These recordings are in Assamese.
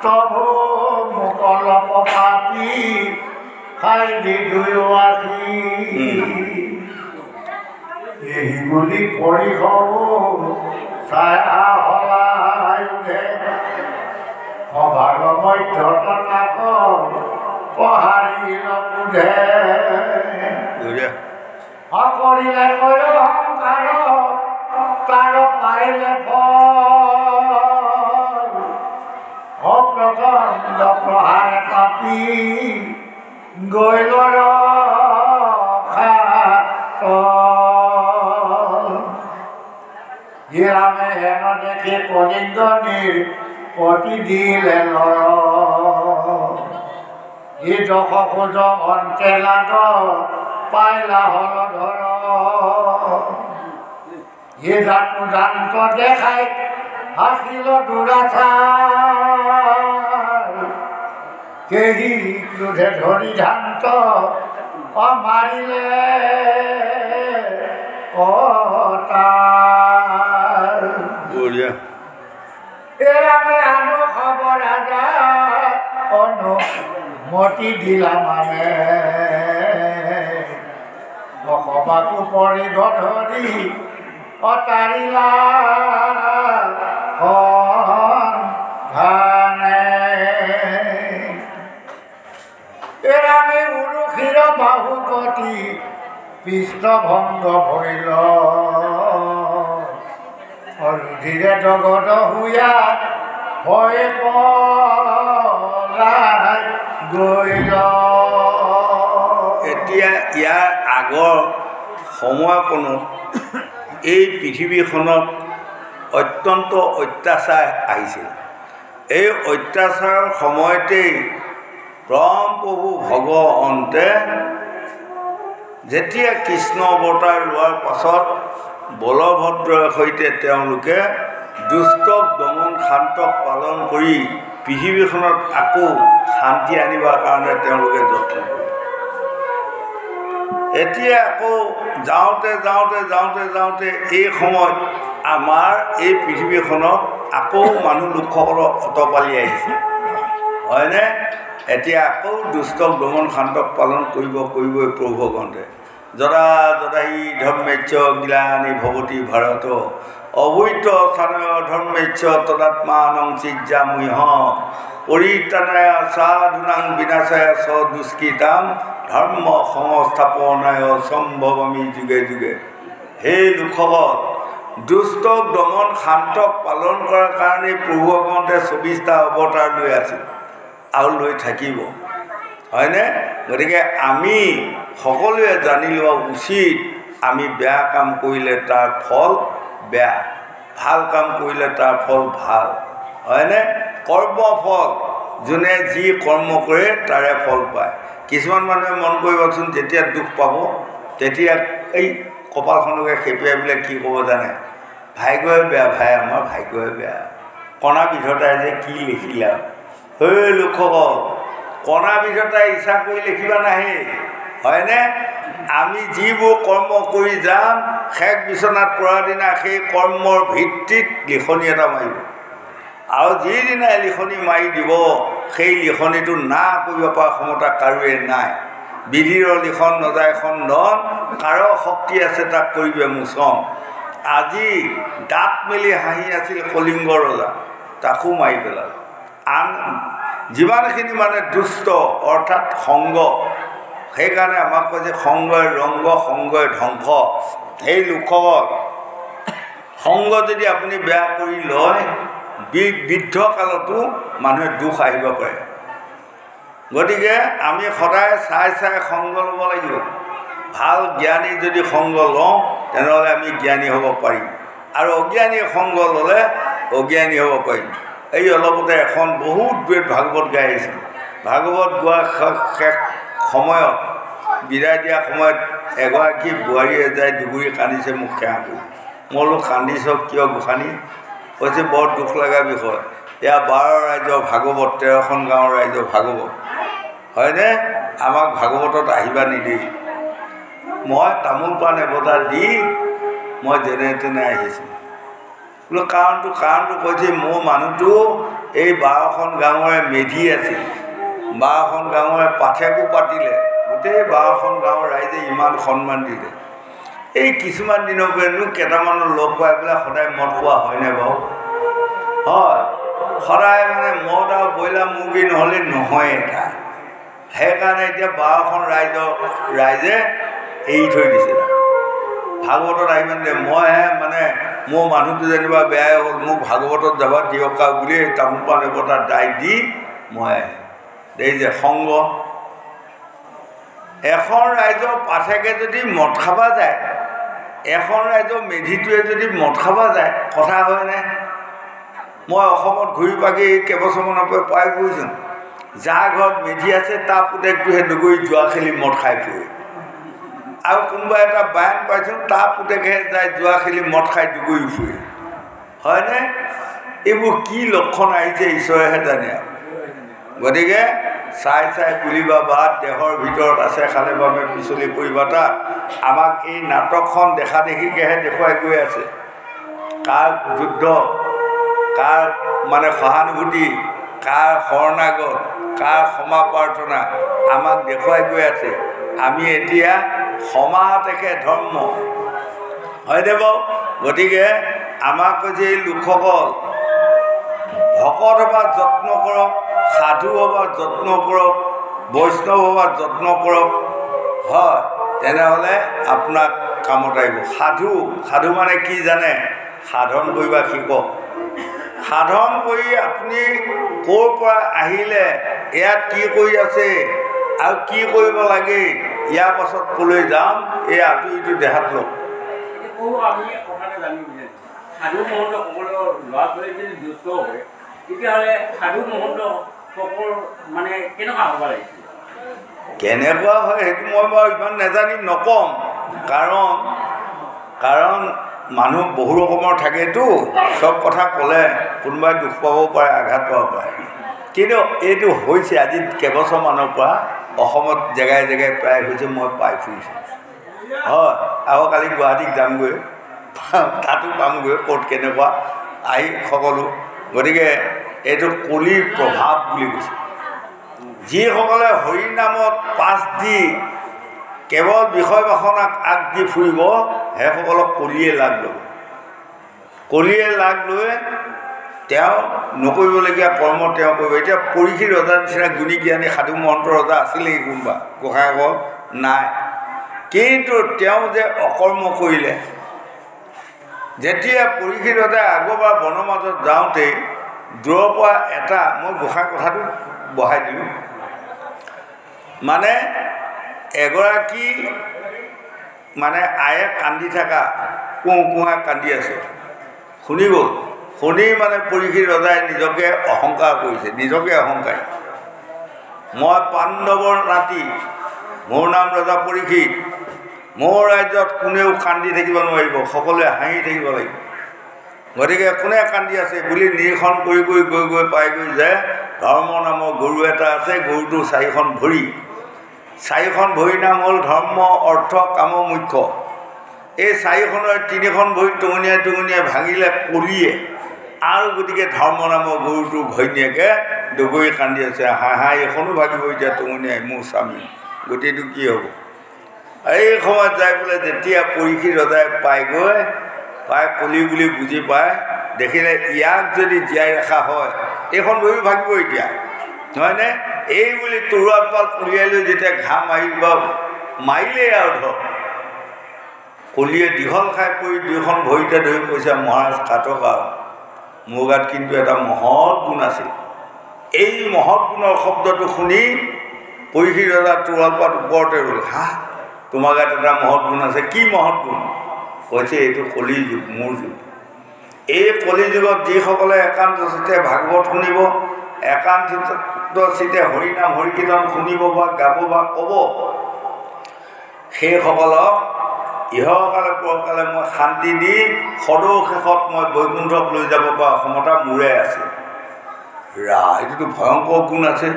তবু মুকলপ পাপি খাই দুয়ো আখি এই বুলি পৰি হব ছায়া হলাই উঠে সভাৰ মধ্যত নাক পহাৰি নুধে অকৰিলে কৈ অহংকাৰ তাৰ পাইলে অপ্ৰচণ্ড প্ৰহাৰে পাপি গৈ ৰামে হেন দেখি কলিংগনীৰ পতি দিলে লৰ ই দশ খোজ অন্তে লাগ পাইলা হল ধৰ ই জাতু জান্ত দেখাই হাসিল দুৰাচাৰ কেহি ক্ৰোধে ধৰি ধান্ত মাৰিলে এৰামে আনো খবৰ ৰাজা অনুমতি দিলা মানে বসবাকো পৰি গধৰি অতাৰিলা এৰামে উৰুষিৰ বাহুকতি পৃষ্ঠভংগ ভৈল অৰুধিৰে জগত হুয়া ভয়ে পলাই গৈল। এতিয়া ইয়াৰ আগৰ সময়কণত এই পৃথিৱীখনত অত্যন্ত অত্যাচাৰ আহিছিল। এই অত্যাচাৰৰ সময়তেই পৰমপ্ৰভু ভগৱন্তে যেতিয়া কৃষ্ণ অৱতাৰ লোৱাৰ পাছত বলভদ্ৰৰ সৈতে তেওঁলোকে দুষ্টক দমন শান্তক পালন কৰি পৃথিৱীখনত আকৌ শান্তি আনিবৰ কাৰণে তেওঁলোকে যত্ন কৰে। এতিয়া আকৌ যাওঁতে যাওঁতে যাওঁতে যাওঁতে এই সময়ত আমাৰ এই পৃথিৱীখনত আকৌ মানুহ লোকসকলক অতপালি আহিছে, হয়নে? এতিয়া আকৌ দুষ্টক দমন শান্তক পালন কৰিবই প্ৰভু ভগৱন্তে। যদা যদাহি ধৰ্মেচ্য গিলানি ভৱতি ভাৰত অবৈত স্থানয় ধৰ্মেচ্য তদাত্মানং চিজ্জামুহ পৰিত্ৰাণায় সাধুনাং বিনাশায় সদুষ্কৃতাম ধৰ্ম সংস্থাপনায় সম্ভৱামি যুগে যুগে। সেই লোকসকল দুষ্টক দমন শান্তক পালন কৰাৰ কাৰণে প্ৰভু ভগৱন্তে 24টা অৱতাৰ লৈ আছিল আৰু লৈ থাকিব, হয়নে? গতিকে আমি সকলোৱে জানি লোৱা উচিত আমি বেয়া কাম কৰিলে তাৰ ফল বেয়া, ভাল কাম কৰিলে তাৰ ফল ভাল, হয়নে? কৰ্মফল যোনে যি কৰ্ম কৰে তাৰে ফল পায়। কিছুমান মানুহে মন কৰিবচোন, যেতিয়া দুখ পাব তেতিয়া এই কপালখনকে খেপিয়াই পেলাই কি ক'ব জানে? ভাগ্যই বেয়া, ভাই আমাৰ ভাগ্যই বেয়া, কণা বিধতাই যে কি লিখিলা। সেই লোকসকল কণা বিধতাই ইচ্ছা কৰি লিখিবা নাহে, হয়নে? আমি যিবোৰ কৰ্ম কৰি যাম শেষ বিচনাত পৰাৰ দিনা সেই কৰ্মৰ ভিত্তিত লিখনি এটা মাৰিব, আৰু যিদিনাই লিখনি মাৰি দিব সেই লিখনিটো না কৰিব পৰা ক্ষমতা কাৰোৱে নাই। বিধিৰ লিখন নযায় খণ্ডন, কাৰো শক্তি আছে তাক কৰিবে মোচন। আজি দাঁত মেলি হাঁহি আছিল কলিংগ ৰজা, তাকো মাৰি পেলাল। আন যিমানখিনি মানে দুষ্ট অৰ্থাৎ সংগ, সেইকাৰণে আমাক কয় যে সংগই ৰংগ সংগই ধ্বংস। সেই লোকসকল সংগ যদি আপুনি বেয়া কৰি লয় বৃদ্ধ কালতো মানুহে দুখ আহিব পাৰে। গতিকে আমি সদায় চাই চাই সংগ ল'ব লাগিব। ভাল জ্ঞানী যদি সংগ লওঁ তেনেহ'লে আমি জ্ঞানী হ'ব পাৰিম, আৰু অজ্ঞানী সংগ ল'লে অজ্ঞানী হ'ব পাৰিম। এই অলপতে এখন বহুত বেট ভাগৱত গাই আহিছিল। ভাগৱত গোৱা শেষ সময়ত বিদায় দিয়া সময়ত এগৰাকী বোৱাৰীয়ে যায় দুগুৰি কান্দিছে মোক সেৱা কৰি। মই বোলো কান্দিছ কিয় গোসানী? কৈছে বৰ দুখ লগা বিষয়, এয়া 12 ৰাজ্যৰ ভাগৱত, 13খন গাঁৱৰ ৰাইজৰ ভাগৱত, হয়নে? আমাক ভাগৱতত আহিবা নিদি। মই তামোল পাণ এবটা দি মই যেনে তেনে আহিছোঁ। বোলো কাৰণটো কৈছে মোৰ মানুহটো এই 12খন গাঁৱৰে মেধি আছিল 12খন গাঁৱৰে পাঠেকো পাতিলে গোটেই 12খন গাঁৱৰ ৰাইজে ইমান সন্মান দিলে এই কিছুমান দিনৰ পৰানো কেইটামানৰ লগ পাই পেলাই সদায় মদ খোৱা হয়নে বাৰু হয় সদায় মানে মদ আৰু ব্ৰইলাৰ মুৰ্গী নহ'লে নহয় এটা সেইকাৰণে এতিয়া 12খন ৰাইজে এৰি থৈ দিছিল ভাগৱতত আহিমান দিয়ে মইহে মানে মোৰ মানুহটো যেনিবা বেয়াই হ'ল মোক ভাগৱতত যাব দিয়ক বুলি তামোল পাণ এবটা দাই দি মই এই যে সংগ এখন ৰাইজৰ পাঠেকে যদি মদ খাব যায় এখন ৰাইজৰ মেধিটোৱে যদি মদ খাব যায় কথা হয়নে মই অসমত ঘূৰি পাকি কেইবছৰমানৰ পৰা পাই ফুৰিছোঁ যাৰ ঘৰত মেধি আছে তাৰ পুতেকটোহে নগৈ জুৱা খেলি মদ খাই ফুৰে আৰু কোনোবা এটা বায়ান পাইছোঁ তাৰ পুতেকহে যায় জুৱা খেলি মদ খাই ডুগৰি ফুৰে হয়নে এইবোৰ কি লক্ষণ আহিছে ঈশ্বৰেহে জানে আৰু গতিকে চাই বুলিবা বাদ দেহৰ ভিতৰত আছে খালে বাবে পিছলি পৰিবা তাত আমাক এই নাটকখন দেখা দেখিকেহে দেখুৱাই গৈ আছে কাৰ যুদ্ধ কাৰ মানে সহানুভূতি কাৰ শৰণাগত কাৰ ক্ষমা প্ৰাৰ্থনা আমাক দেখুৱাই গৈ আছে আমি এতিয়া সমাতেকে ধৰ্ম হয়নে বাৰু গতিকে আমাক কৈছে এই লোকসকল ভকত হবাৰ যত্ন কৰক সাধু হবাৰ যত্ন কৰক বৈষ্ণৱ হবাৰ যত্ন কৰক হয় তেনেহ'লে আপোনাক কামত আহিব সাধু মানে কি জানে সাধন কৰিবা শিকক সাধন কৰি আপুনি ক'ৰ পৰা আহিলে ইয়াত কি কৰি আছে আৰু কি কৰিব লাগে ইয়াৰ পাছত ক'লৈ যাম এই আঁতৰিটো দেহাত লওক সাধু মহন্ত সকলৰ ল'ৰা ছোৱালী যদি দুষ্ট হয় তেতিয়াহ'লে সাধু মহন্ত সকল মানে কেনেকুৱা হ'ব লাগিছিল কেনেকুৱা হয় সেইটো মই বাৰু ইমান নাজানি নক'ম কাৰণ মানুহ বহু ৰকমৰ থাকেতো চব কথা ক'লে কোনোবাই দুখ পাব পাৰে আঘাত পাব পাৰে কিন্তু এইটো হৈছে আজি কেইবছৰমানৰ পৰা অসমত জেগাই জেগাই প্ৰায় হৈছে মই পাই ফুৰিছোঁ হয় আকৌ কালি গুৱাহাটীত যামগৈ তাতো পামগৈ ক'ত কেনেকুৱা আহি সকলো গতিকে এইটো কলিৰ প্ৰভাৱ বুলি কৈছে যিসকলে হৰি নামত পাছ দি কেৱল বিষয় বাসনাক আগ দি ফুৰিব সেইসকলক কলিয়ে লাগ ল'ব কলিয়ে লাগ লৈ তেওঁ নকৰিবলগীয়া কৰ্ম তেওঁ কৰিব এতিয়া পৰীক্ষিত ৰজাৰ নিচিনা গুণী জ্ঞানী সাধু মহন্ত ৰজা আছিলে নেকি কোনোবা গোসাঁইঘৰ নাই কিন্তু তেওঁ যে অকৰ্ম কৰিলে যেতিয়া পৰীক্ষিত ৰজাই আগৰবাৰ বনৰ মাজত যাওঁতে দূৰৰ পৰা এটা মই গোসাঁই কথাটো বহাই দিলোঁ মানে এগৰাকী মানে আয়ে কান্দি থকা কুঁহুকুঁহাই কান্দি আছে শুনি গ'ল শুনি মানে পৰীক্ষিত ৰজাই নিজকে অহংকাৰ কৰিছে নিজকে অহংকাৰী মই পাণ্ডৱৰ নাতি মোৰ নাম ৰজা পৰীক্ষিত মোৰ ৰাজ্যত কোনেও কান্দি থাকিব নোৱাৰিব সকলোৱে হাঁহি থাকিব লাগিব গতিকে কোনে কান্দি আছে বুলি নিৰীক্ষণ কৰি গৈ পাইগৈ যে ধৰ্ম নামৰ গৰু এটা আছে গৰুটো চাৰিখন ভৰি নাম হ'ল ধৰ্ম অৰ্থ কাম মুখ্য এই চাৰিখনৰ তিনিখন ভৰি টঙনিয়াই ভাঙিলে কলিয়ে আৰু গতিকে ধৰ্ম নামৰ গৰুটো ঘৈণীয়েকে ডগৰি কান্দি আছে হাঁহাই এখনো ভাগিব এতিয়া টঙনিয়াই মোৰ স্বামী গোটেইটো কি হ'ব এই সময়ত যাই পেলাই যেতিয়া পৰীক্ষিত ৰজাই পাইগৈ পাই কলি বুলি বুজি পায় দেখিলে ইয়াক যদি জীয়াই ৰখা হয় এইখন ভৰি ভাগিব এতিয়া নহয়নে এই বুলি তৰুৱাত পাল উলিয়াই লৈ যেতিয়া ঘাঁহ মাৰিলেই আৰু ধৰক কলিয়ে দীঘল খাই পৰি দুইখন ভৰিতে ধৰি কৈছে মহাৰাজ কাটক আৰু মোৰ গাত কিন্তু এটা মহৎ গুণ আছিল এই মহৎ গুণৰ শব্দটো শুনি পৰীক্ষিত ৰজা তৰুৱাল পাত ওপৰতে ৰ'ল তোমাৰ গাত এটা মহৎ গুণ আছে কি মহৎ গুণ কৈছে এইটো কলি যুগ মোৰ যুগ এই কলি যুগত যিসকলে একান্ত চিতে ভাগৱত শুনিব একান্ত চিতে হৰিনাম হৰিকীৰ্তন শুনিব বা গাব বা ক'ব সেইসকলক ইহকালে পৰকালে মই শান্তি দি সদৌ শেষত মই বৈকুণ্ঠক লৈ যাব পৰা ক্ষমতা মোৰে আছে এইটোতো ভয়ংকৰ গুণ আছে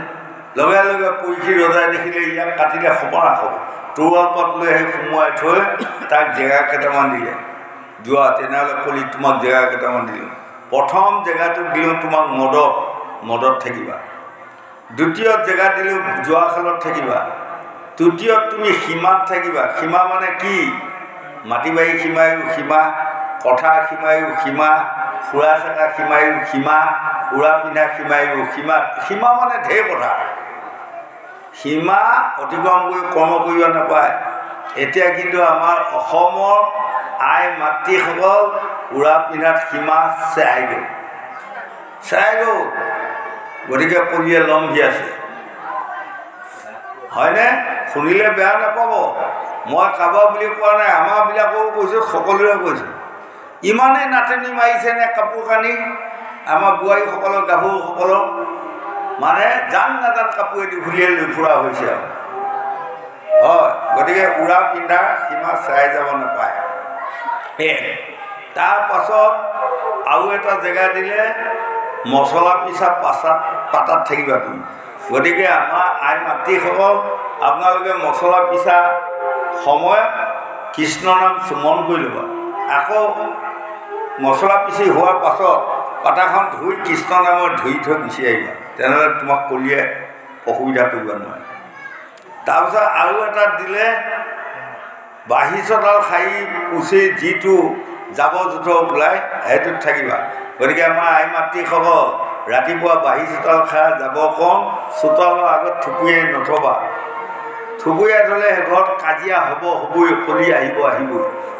লগে লগে পৰীক্ষিত ৰজাই দেখিলে ইয়াক কাটিলে সপনা হ'ব তৰুৱাল পাত লৈ আহি সোমোৱাই থৈ তাক জেগা কেইটামান দিলে যোৱা তেনেহ'লে কলি তোমাক জেগা কেইটামান দিলোঁ প্ৰথম জেগাটো দিলোঁ তোমাক মদত থাকিবা দ্বিতীয় জেগা দিলোঁ জুৱা খেলত থাকিবা তৃতীয়ত তুমি সীমাত থাকিবা সীমা মানে কি মাটি বাৰী সীমায়ো সীমা কথা সীমায়ো সীমা ফুৰা চাকা সীমায়ো সীমা উৰা পিন্ধা সীমায়ো সীমা মানে ঢেৰ কথা সীমা অতিক্ৰম কৰি কৰ্ম কৰিব নাপায় এতিয়া কিন্তু আমাৰ অসমৰ আই মাতৃসকল উৰা পিন্ধাত সীমা চেৰাই গ'ল গতিকে কলিয়ে লম্ভি আছে হয়নে শুনিলে বেয়া নাপাব মই কাৰোবাৰ বুলি কোৱা নাই আমাৰবিলাকৰো কৈছোঁ সকলোৰে কৈছোঁ ইমানেই নাটনি মাৰিছেনে কাপোৰ কানি আমাৰ বোৱাৰীসকলৰ গাভৰুসকলৰ মানে জান নাজান কাপোৰেদি খুলিয়াই লৈ ফুৰা হৈছে আৰু হয় গতিকে উৰা পিন্ধা সীমা চেৰাই যাব নাপায় তাৰ পাছত আৰু এটা জেগা দিলে মছলা পিছা পাতাত থাকিবা তুমি গতিকে আমাৰ আই মাতৃসকল আপোনালোকে মছলা পিছা সময়ত কৃষ্ণ নাম স্মৰণ কৰি ল'বা আকৌ মছলা পিচি হোৱাৰ পাছত পাতাখন ধুই কৃষ্ণ নামৰ ধুই থৈ গুচি আহিবা তেনেহ'লে তোমাক কলিয়ে অসুবিধা কৰিব নোৱাৰে তাৰপিছত আৰু এটা দিলে বাঁহী চোতাল শাৰী পুচি যিটো জাবৰ জোঁথৰ ওলায় সেইটোত থাকিবা গতিকে আমাৰ আই মাতৃসকল ৰাতিপুৱা বাঁহী চোতাল খাই যাব কম চোতালৰ আগত থুপুৰিয়াই নথবা থুপুৰিয়াই থ'লে ঘৰত কাজিয়া হ'বই কলি আহিবই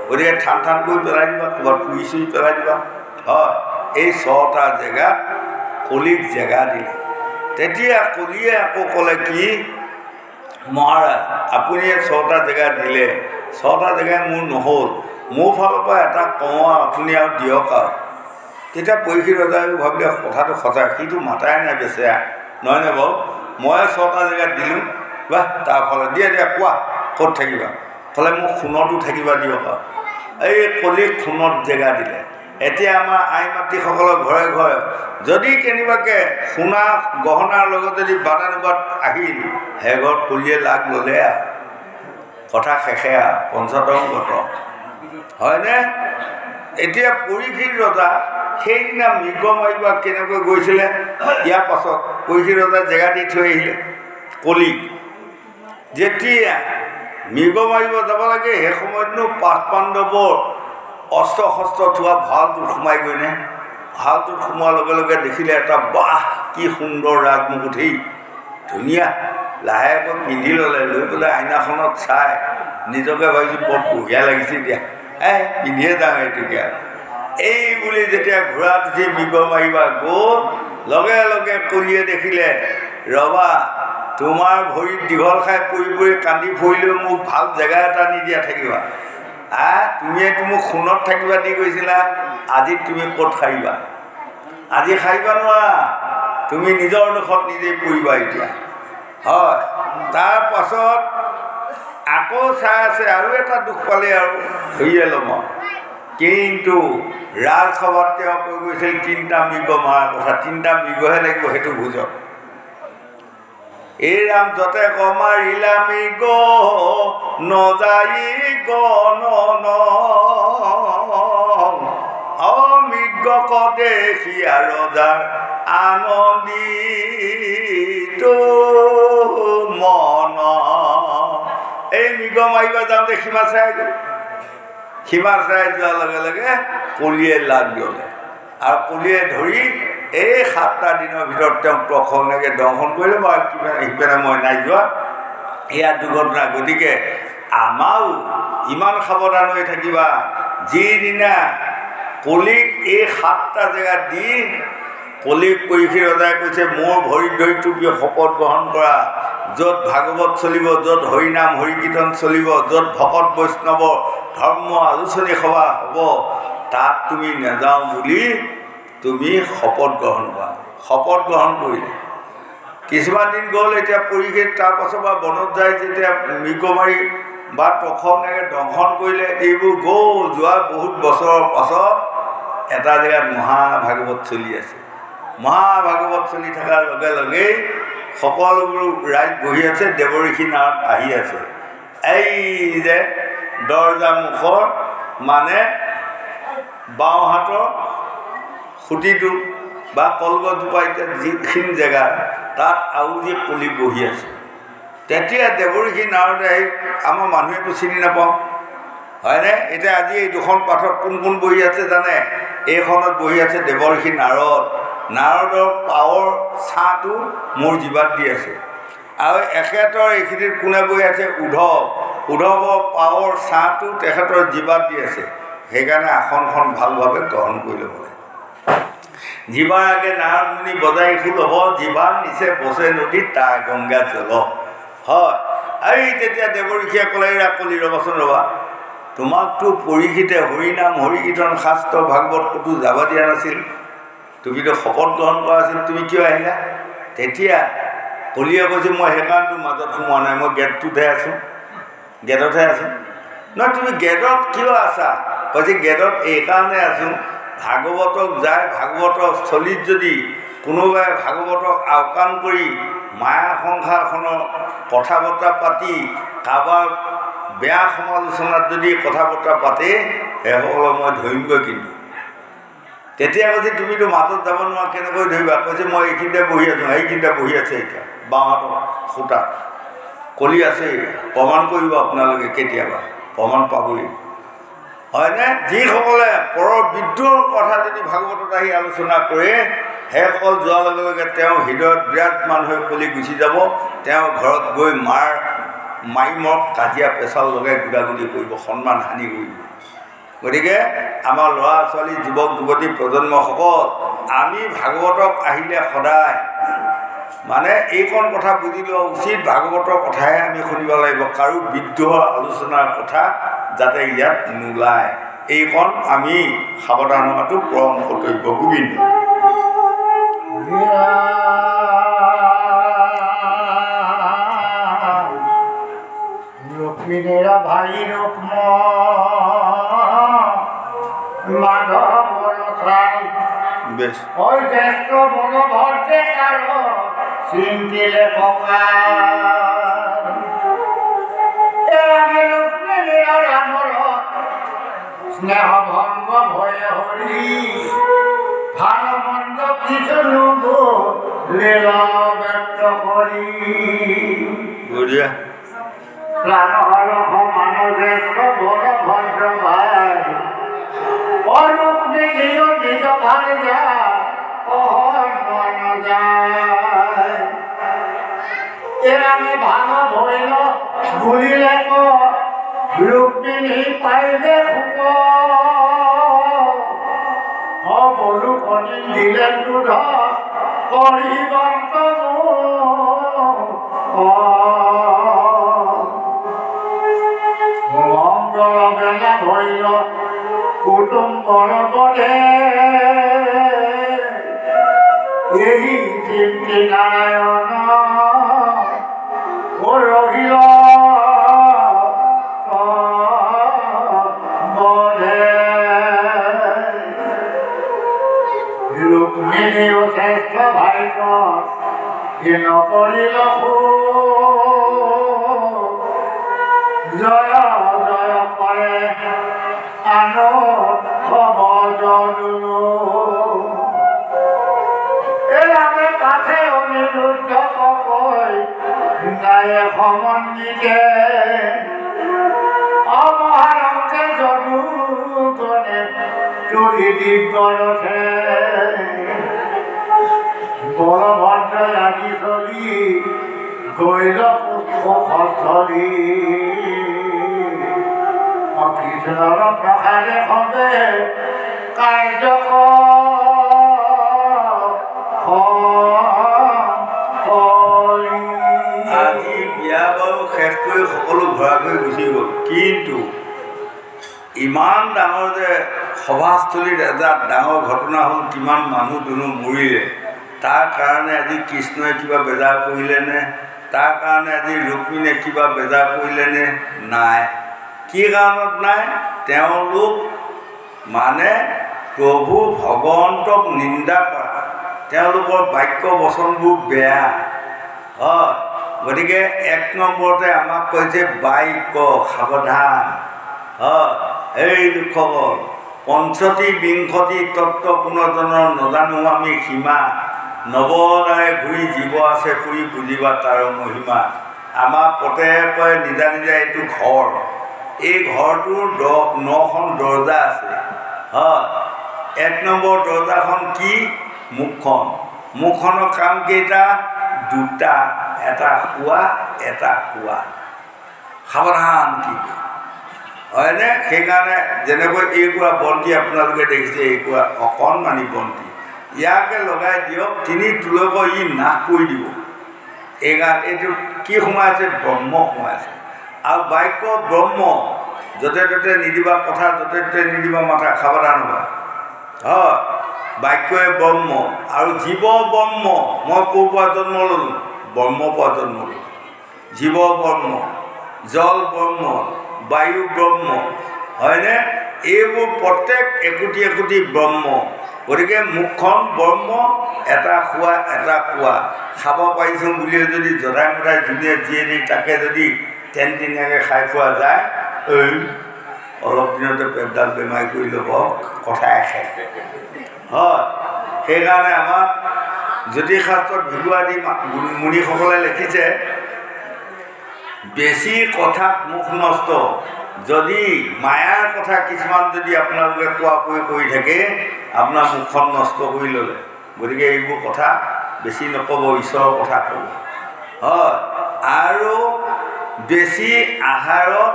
গতিকে ঠান কৰি পেলাই দিবা ক'ৰবাত পুৰি চুৰি পেলাই দিবা হয় এই 6টা জেগাত কলিক জেগা দিলে তেতিয়া কলিয়ে আকৌ ক'লে কি মহাৰাজ আপুনি 6টা জেগা দিলে 6টা জেগাই মোৰ নহ'ল মোৰ ফালৰ পৰা এটা কওঁ আপুনি আৰু দিয়ক আৰু তেতিয়া পৰীক্ষিত ৰজাইও ভাবিলে কথাটো সঁচা সিটো মাতাই নাই বেচেৰা নহয়নে বাৰু মই 6টা জেগাত দিলোঁ বাহ তাৰ ফালে দিয়া কোৱা ক'ত থাকিবা ক'লে মোক সোণতো থাকিবা দিয়ক আৰু এই কলিক সোণত জেগা দিলে এতিয়া আমাৰ আই মাতৃসকলৰ ঘৰে ঘৰে যদি কেনেবাকৈ সোণা গহনাৰ লগত যদি বাদানুবাদ আহিল সেই ঘৰত কলিয়ে লাগ ল'লে আৰু কথা শেষে আৰু পঞ্চতম গত হয়নে এতিয়া পৰীক্ষিত ৰজা সেইদিনা মৃগ মাৰিব কেনেকৈ গৈছিলে ইয়াৰ পাছত পৰীক্ষিত ৰজা জেগা দি থৈ আহিলে কলিক যেতিয়া মৃগ মাৰিব যাব লাগে সেই সময়তনো 5 পাণ্ডৱৰ অস্ত্ৰ শস্ত্ৰ থোৱা ভালটোত সোমাই গৈনে ভালটোত সোমোৱাৰ লগে লগে দেখিলে এটা বাহ কি সুন্দৰ ৰাজমুকুঠি ধুনীয়া লাহেকৈ পিন্ধি ল'লে লৈ পেলাই আইনাখনত চাই নিজকে ভাবিছোঁ বৰ বঢ়িয়া লাগিছে দিয়া পিন্ধিয়ে যাওঁ এইটোকে এই বুলি যেতিয়া ঘোঁৰাত উঠি মৃগ মাৰিবা গ'ল লগে লগে কলিয়ে দেখিলে ৰবা তোমাৰ ভৰিত দীঘল খাই পৰি কান্দি ফুৰিলেও মোক ভাল জেগা এটা নিদিয়া থাকিবা তুমিয়েতো মোক সোণত থাকিবা দি গৈছিলা আজি তুমি ক'ত সাৰিবা আজি সাৰিবা নোৱাৰা তুমি নিজৰ দোষত নিজেই পৰিবা এতিয়া হয় তাৰ পাছত আকৌ চাই আছে আৰু এটা দুখ পালে আৰু ধৰিয়ে ল'ম কিন্তু ৰাজসভাত তেওঁ কৈ গৈছিল 3টা মৃগ মৰাৰ কথা 3টা মৃগহে লাগিব সেইটো বুজক এই ৰাম যতে কমাৰিলা মৃগ নজাই গণন অমৃগ কদেশীয়া ৰজাৰ আনন্দিত মন এই মৃগ মাৰিব যাওঁতে সীমা চাই গ'ল সীমা চাই যোৱাৰ লগে লগে কলিয়ে লাগ ল'লে আৰু কলিয়ে ধৰি এই 7টা দিনৰ ভিতৰত তেওঁক প্ৰখৰনেকৈ দংশন কৰিলে বাৰু সিপিনে মই নাই যোৱা এয়া দুৰ্ঘটনা গতিকে আমাৰো ইমান সাৱধান হৈ থাকিবা যিদিনা কলিক এই 7টা জেগাত দি কলিক পৰীক্ষিত ৰজাই কৈছে মোৰ ভৰিত ধৰি তুমি শপত গ্ৰহণ কৰা য'ত ভাগৱত চলিব য'ত হৰিনাম হৰিকীৰ্তন চলিব য'ত ভকত বৈষ্ণৱ ধৰ্ম আলোচনী সভা হ'ব তাত তুমি নাযাওঁ বুলি তুমি শপত গ্ৰহণ কৰা শপত গ্ৰহণ কৰিলে কিছুমান দিন গ'ল এতিয়া পৰীক্ষিত তাৰ পাছৰ পৰা বনত যায় যেতিয়া মৃগ মাৰি বা প্ৰখৰনেকৈ দংশন কৰিলে এইবোৰ গ'ল যোৱা বহুত বছৰৰ পাছত এটা জেগাত মহাভাগৱত চলি আছে মহাভাগৱত চলি থকাৰ লগে লগেই সকলোবোৰ ৰাইজ বহি আছে দেৱঋষি নাৱত আহি আছে এই যে দৰ্জা মুখৰ মানে বাওঁ হাতৰ খুঁটিটো বা কলগছজোপা এতিয়া যিখিনি জেগা তাত আউজি কলি বহি আছে। তেতিয়া দেৱঋষি নাৰদে আহি আমাৰ মানুহেতো চিনি নাপাওঁ হয়নে? এতিয়া আজি এই দুখন পাঠত কোন কোন বহি আছে জানে? এইখনত বহি আছে দেৱঋষি নাৰদ। নাৰদৰ পাৱৰ ছাঁটো মোৰ জিভাত দি আছে। আৰু এখেতৰ এইখিনিত কোনে বহি আছে? উদ্ধৱ। উদ্ধৱৰ পাৱৰ ছাঁটো তেখেতৰ জিভাত দি আছে। সেইকাৰণে আসনখন ভালভাৱে গ্ৰহণ কৰি ল'ব লাগে। জিভাৰ আগে নাৰদ মুনি বজাই খুল হ'ব, জিভাৰ নিচে বচে নদী তাৰ গংগা জল। হয়, এই তেতিয়া দেৱঋষিয়ে ক'লে কলি ৰ'বাচোন ৰ'বা, তোমাকতো পৰীক্ষিতে হৰিনাম হৰিকীৰ্তন শাস্ত্ৰ ভাগৱত ক'তো যাব দিয়া নাছিল, তুমিতো শপত গ্ৰহণ কৰা আছিল, তুমি কিয় আহিলা? তেতিয়া কলিয়ে কৈছে মই সেইকাৰণেতো মাজত সোমোৱা নাই, মই গেটটোতহে আছোঁ, গেটতহে আছোঁ। নহয় তুমি গেটত কিয় আছা? কৈছে গেটত এইকাৰণে আছোঁ, ভাগৱতক যায় ভাগৱতৰ স্থলীত যদি কোনোবাই ভাগৱতক আওকাণ কৰি মায়া সংসাৰখনৰ কথা বতৰা পাতি কাৰোবাৰ বেয়া সমালোচনাত যদি কথা বতৰা পাতে সেইসকলক মই ধৰিমগৈ। কিন্তু তেতিয়া কৈছে তুমিতো মাজত যাব নোৱাৰা, কেনেকৈ ধৰিবা? কৈছে মই এইখিনিতে বহি আছোঁ, সেইখিনিতে বহি আছে এতিয়া বাওঁহাতৰ খুঁটাত কলি আছে, প্ৰমাণ কৰিব আপোনালোকে, কেতিয়াবা প্ৰমাণ পাবই হয়নে? যিসকলে পৰৰ বিদ্ৰোহৰ কথা যদি ভাগৱতত আহি আলোচনা কৰে সেইসকল যোৱাৰ লগে লগে তেওঁ হৃদয়ত বিৰাজমান হৈ কলি গুচি যাব। তেওঁ ঘৰত গৈ মাৰিমক কাজিয়া পেচাল লগাই গুদাগুদি কৰিব, সন্মান হানি কৰিব। গতিকে আমাৰ ল'ৰা ছোৱালী যুৱক যুৱতী প্ৰজন্মসকল আমি ভাগৱতক আহিলে সদায় মানে এইকণ কথা বুজি লোৱা উচিত, ভাগৱতৰ কথাহে আমি শুনিব লাগিব, কাৰো বিদ্ৰোহৰ আলোচনাৰ কথা যাতে ইয়াত নোলায়, এইকণ আমি সাৱধান হোৱাটো পৰম কৰ্তব্য। গোবিন্দ রুক্মিণীর ভাই রুক্ম মাধব রসাই বেশ ওই জ্যেষ্ঠ বড় ভর্তে কারো চিন্তিলে পকা এরামে রুক্মিণীর রামর স্নেহ ভঙ্গ ভয়ে হরি ভালো মন্দ কিছু নুবো লীলা ব্যক্ত করি বঢ়িয়া। প্রাণহর মানুষের বড় ভদ্র ভাই অরূপ দেখিও নিজ ভাই যা মন যায় এরামে ভালো ভইল ভুলিলে রুক্মিণী পাইবে ফুক বলু কণি দিলে দুধ করিবন্ত মঙ্গল বেলা হইল কুটুম্বর বলে এই চিন্তি নারায়ণ ও রহিল বলে রুক্মিণী ও শ্রেষ্ঠ ভাইক হীন করিল জয় জয় করে আনো খবর এরামে কাছে অনিরুদ্ধ কই গায়ে সমন্বিতে অমহারঙ্কে যদু গণে চুরি দিব্যরথে বলভদ্র আদি চলি গৈল পুষ্পস্থলী কৃষ্ণর প্রসাদে হবে কার্য আজি বিয়া বাৰু শেষ কৰি সকলো ঘৰা ঘৰি গুচি গ'ল, কিন্তু ইমান ডাঙৰ যে সভাস্থলীত এটা ডাঙৰ ঘটনা হ'ল, কিমান মানুহ দুনুহ মৰিলে, তাৰ কাৰণে আজি কৃষ্ণই কিবা বেজাৰ কৰিলেনে? তাৰ কাৰণে আজি ৰুক্মিণীয়ে কিবা বেজাৰ কৰিলেনে? নাই। কি কাৰণত নাই? তেওঁলোক মানে প্ৰভু ভগৱন্তক নিন্দা কৰা, তেওঁলোকৰ বাক্য বচনবোৰ বেয়া হয়। গতিকে এক নম্বৰতে আমাক কৈছে বাক্য সাৱধান হয়। এই লোকসকল পঞ্চতি বিংশতি তত্ত্ব পুনৰ্জনৰ নজানো আমি সীমা নৱদাৰে ঘূৰি জীৱ আছে ফুৰি বুজিবা তাৰ মহিমা। আমাৰ পতে কয় নিজা নিজা এইটো ঘৰ, এই ঘৰটোৰ 9খন দৰজা আছে। হয়, 1 নম্বৰ দৰজাখন কি? মুখখন। মুখখনৰ কাম কেইটা? 2টা, এটা খোৱা এটা খোৱা। সাৱধান কি হয়নে? সেইকাৰণে যেনেকৈ এইকুৰা বন্তি আপোনালোকে দেখিছে, এইকুৰা অকণমানি বন্তি, ইয়াকে লগাই দিয়ক, 3 তুলক ই নাশ কৰি দিব। এইকাৰণে এইটো কি সোমাই আছে? ব্ৰহ্ম সোমাই আছে। আৰু বাক্য ব্ৰহ্ম, য'তে ত'তে নিদিবা কথা, য'তে ত'তে নিদিবা মাথা, সাৱধান হোৱা। হয়, বাক্যই ব্ৰহ্ম আৰু জীৱ ব্ৰহ্ম। মই ক'ৰ পৰা জন্ম ল'লোঁ? ব্ৰহ্মৰ পৰা জন্ম ল'লোঁ। জীৱ ব্ৰহ্ম, জল ব্ৰহ্ম, বায়ু ব্ৰহ্ম, হয়নে? এইবোৰ প্ৰত্যেক একোটি একোটি ব্ৰহ্ম। গতিকে মুখখন ব্ৰহ্ম, এটা খোৱা এটা খোৱা। খাব পাৰিছোঁ বুলিয়ে যদি জদাই মদাই যোনে যিয়ে দি তাকে যদি তেনতেনীয়াকৈ খাই পোৱা যায়, অলপ দিনতে পেটডাল বেমাৰী কৰি ল'ব, কথাই শেষ। হয়, সেইকাৰণে আমাক জ্যোতিষশাস্ত্ৰত ভিগুৱাদী মুনিসকলে লিখিছে, বেছি কথাত মুখ নষ্ট। যদি মায়াৰ কথা কিছুমান যদি আপোনালোকে কোৱাকৈ কৰি থাকে, আপোনাৰ মুখখন নষ্ট কৰি ল'লে। গতিকে এইবোৰ কথা বেছি নক'ব, ঈশ্বৰৰ কথা ক'ব। হয়, আৰু বেছি আহাৰত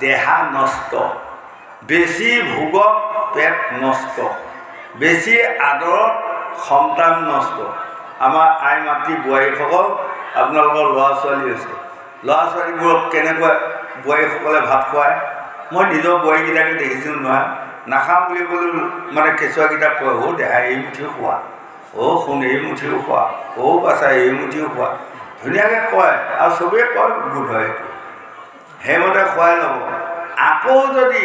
দেহা নষ্ট, বেছি ভোগত পেট নষ্ট, বেছি আদৰত সন্তান নষ্ট। আমাৰ আই মাতৃ বোৱাৰীসকল, আপোনালোকৰ ল'ৰা ছোৱালী হৈছে, ল'ৰা ছোৱালীবোৰক কেনেকৈ বোৱাৰীসকলে ভাত খুৱায়। মই নিজৰ বোৱাৰীকেইটাকে দেখিছোঁ নহয়, নাখাওঁ বুলি ক'লেও মানে কেঁচুৱাকেইটাক কয়, দেহা এই মুঠিও খোৱা, সোণ এই মুঠিও খোৱা, বাচা এই মুঠিও খোৱা, ধুনীয়াকৈ কয়। আৰু চবেই কয়, বোধ হয় সেইটো সেইমতে খুৱাই ল'ব। আকৌ যদি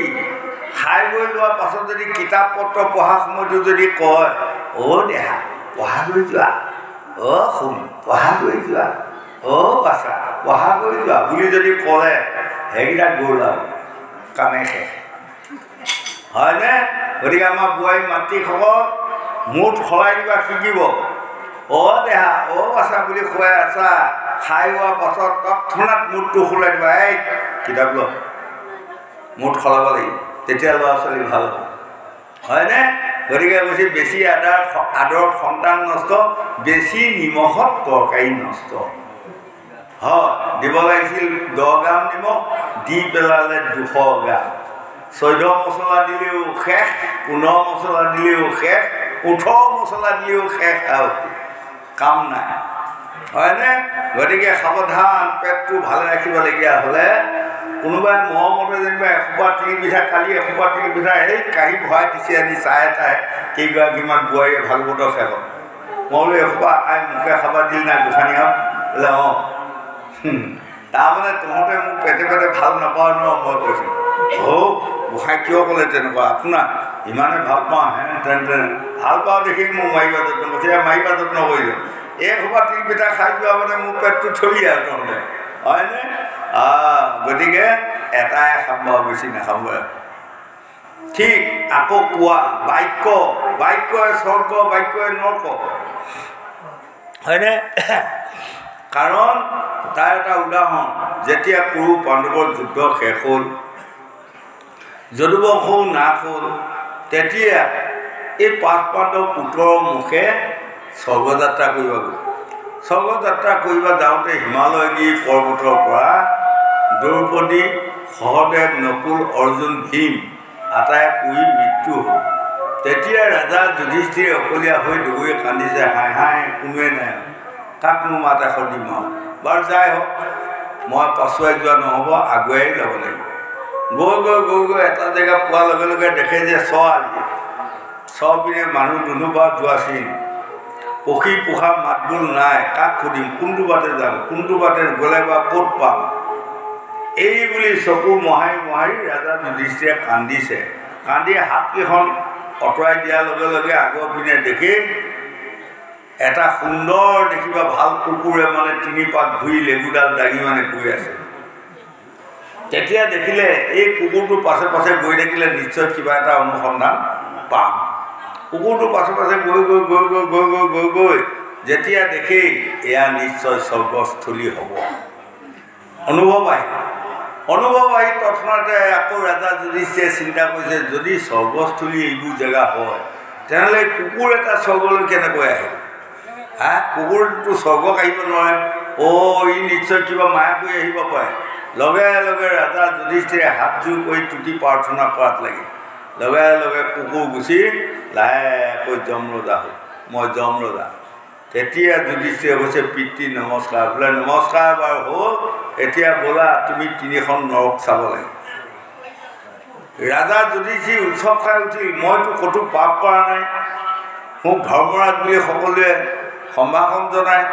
খাই বৈ লোৱাৰ পাছত যদি কিতাপ পত্ৰ পঢ়াৰ সময়তো যদি কয়, দেহা পঢ়া কৰি যোৱা, সোণ পঢ়া কৰি যোৱা, বাচা পঢ়া কৰি যোৱা বুলি যদি ক'লে, সেইকেইটা গ'ল আৰু কামে শেষ। হয়নে? গতিকে আমাৰ বোৱাৰী মাতৃসকল মুঠ সলাই দিবা শিকিব। দেহা বাচা বুলি খুৱাই আছা, খাই হোৱাৰ পাছত তৎক্ষণাত মুঠটো সলাই দিবা, এই কিতাপ ল, মুঠ সলাব লাগিব, তেতিয়া ল'ৰা ছোৱালী ভাল হ'ব। হয়নে? গতিকে কৈছে বেছি আদৰত সন্তান নষ্ট, বেছি নিমখত তৰকাৰী নষ্ট। হয়, দিব লাগিছিল 10 গ্ৰাম নিমখ, দি পেলালে 200 গ্ৰাম। 14 মছলা দিলেও শেষ, 15 মছলা দিলেও শেষ, 18 মছলা দিলেও শেষ, আৰু কাম নাই। হয়নে? গতিকে সাৱধান, পেটটো ভালে ৰাখিবলগীয়া হ'লে কোনোবাই মৰমতে যেনিবা এসোপা তিল পিঠা, কালি এসোপা তিল পিঠা এই কাঁহী ভৰাই দিছে আনি চাই তাই কেইগৰাকীমান বোৱাৰীয়ে ভাগৱতৰ শেষত। মই বোলো এসোপা আই মোকে খাবা দিল নাই গোসাঁনীহঁত? বোলে তাৰমানে তহঁতে মোক পেটে পেটে ভাল নাপাওঁ ন। মই কৈছোঁ, গোসাঁই কিয় ক'লে তেনেকুৱা? আপোনাক ইমানে ভাল পাওঁ, তেনে ভাল পাওঁ দেখি মোক মাৰিবা যত্ন কৰিছে, মাৰিবা যত্ন কৰিলোঁ। এসোপা তিল পিঠা খাই যোৱা মানে মোৰ পেটটো থলি আৰু তহঁতে। হয়নে? গতিকে এটাই খাব, বেছি নাখাব। ঠিক আকৌ কোৱা বাক্য, বাক্যই স্বৰ্গ, বাক্যই নৰক। হয়নে? কাৰণ তাৰ এটা উদাহৰণ, যেতিয়া কুৰু পাণ্ডৱৰ যুদ্ধ শেষ হ'ল, যদুবংশও নাশ হ'ল, তেতিয়া এই 5 পাণ্ডৱ পুত্ৰৰ মুখে স্বৰ্গযাত্ৰা কৰিব গ'ল। স্বৰ্গযাত্ৰা কৰিব যাওঁতে হিমালয়গিৰি পৰ্বতৰ পৰা দ্ৰৌপদী, সহদেৱ, নকুল, অৰ্জুন, ভীম আটায়ে পুৰি মৃত্যু হ'ল। তেতিয়া ৰাজা যুধিষ্ঠিৰে অকলীয়া হৈ ডুবুৰি কান্দিছে, হাই কোনোৱে নাই, কাকনো মাত এশ দিম আৰু। বাৰু যাই হওক, মই পাছুৱাই যোৱা নহ'ব, আগুৱাই যাব লাগিব। গৈ এটা জেগা পোৱাৰ লগে লগে দেখে যে পিনে মানুহ দুনুবা যোৱা চিন, পক্ষী পোখা মাতবোল নাই, কাক সুধিম, কোনটো বাটে যাম, কোনটো বাটে গ'লে বা ক'ত পাম, এই বুলি চকু মোহাৰি ৰাজা যুধিষ্ঠিৰে কান্দিছে। কান্দি হাতকেইখন আঁতৰাই দিয়াৰ লগে লগে আগৰ পিনে দেখি এটা সুন্দৰ দেখিবা ভাল কুকুৰে মানে 3 পাক ঘূৰি লেবুডাল দাঙি মানে গৈ আছে। তেতিয়া দেখিলে এই কুকুৰটো পাছে পাছে গৈ থাকিলে নিশ্চয় কিবা এটা অনুসন্ধান পাম। কুকুৰটো পাছে পাছে গৈ গৈ গৈ গৈ গৈ গৈ গৈ গৈ যেতিয়া দেখি এয়া নিশ্চয় স্বৰ্গস্থলী হ'ব। অনুভৱ আহি তৎক্ষণাতে আকৌ ৰাজা যুধিষ্ঠিৰে চিন্তা কৰিছে, যদি স্বৰ্গস্থলী এইবোৰ জেগা হয় তেনেহ'লে কুকুৰ এটা স্বৰ্গলৈ কেনেকৈ আহে? কুকুৰটো স্বৰ্গক আহিব নোৱাৰে। ই নিশ্চয় কিবা মায়া কৰি আহিব পাৰে। লগে লগে ৰাজা যুধিষ্ঠিৰে হাতযোৰ কৰি তুতি প্ৰাৰ্থনা কৰাত লাগিল। লগে লগে কুকুৰ গুচি লাহেকৈ যম ৰজা হ'ল। মই যম ৰজা। তেতিয়া যুধিষ্ঠিৰে কৈছে, পিতৃ নমস্কাৰ। বোলে নমস্কাৰ বাৰু হ'ল, এতিয়া ব'লা তুমি 3খন নৰক চাব লাগে। ৰাজা যুধিষ্ঠিৰ উৎসৱ খাই উঠিল, মইতো ক'তো পাপ কৰা নাই, মোক ধৰ্মৰাজ বুলি সকলোৱে সম্ভাষণ জনায়,